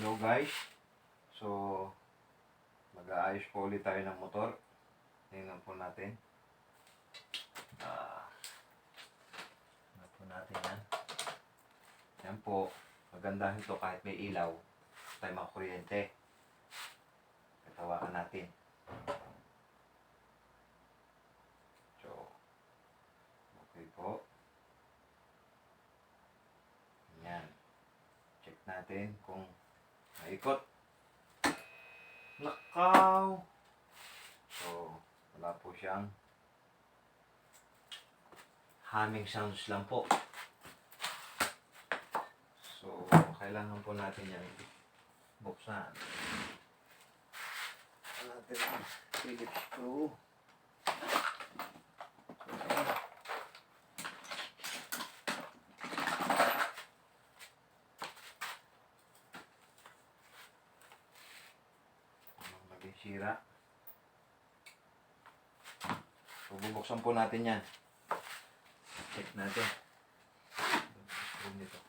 Hello guys. So, mag-aayos po ulit tayo ng motor. Tingnan po natin. Tingnan po natin yan. Yan po. Maganda ito kahit may ilaw. Tayo makakuryente. Katawakan natin. So, okay po. Yan. Check natin kung maikot. Nakaw! So, wala po siyang humming sounds lang po. So, kailangan po natin yan buksan. Buksan natin ang Phillips screw. Sira. So, bubuksan po natin yan. Check natin. Nito.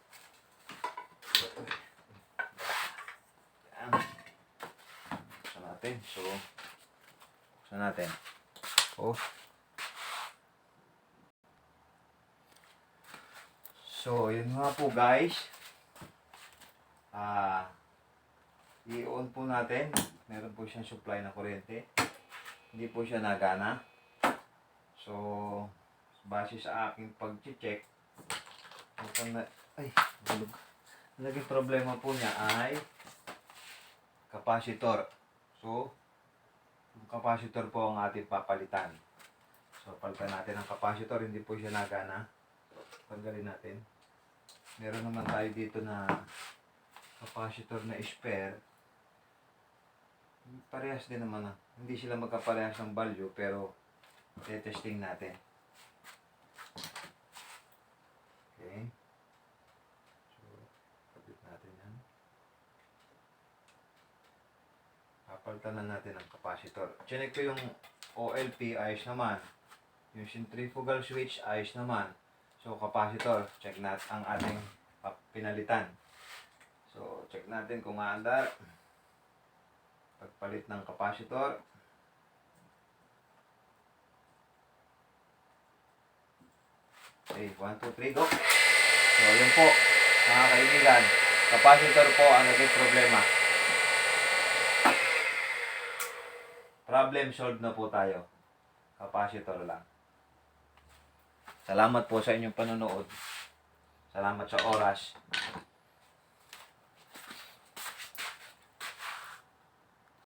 Yan. Buksan natin. So, buksan natin. Oh. So, yun nga po guys. I-on po natin. Meron po siyang supply na kuryente. Hindi po siya nagana. So, base sa aking pag-check, naging problema po niya ay capacitor. So, yung capacitor po ang ating papalitan. So, palitan natin ang capacitor. Hindi po siya nagana. Tanggalin natin. Meron naman tayo dito na capacitor na spare. Parehas din naman na. Hindi sila magkaparehas ng value pero testing natin. Okay. So, kapit natin yan. Papalitan na natin ang capacitor. Chinek ko yung OLP, ayos naman. Yung centrifugal switch, ayos naman. So, capacitor, check natin ang ating pinalitan. So, check natin kung maandar. Pagpalit ng capacitor. Okay, 1, 2, 3, go! So, yun po, mga kaibigan. Capacitor po ang naging problema. Problem solved na po tayo. Capacitor lang. Salamat po sa inyong panonood. Salamat sa oras.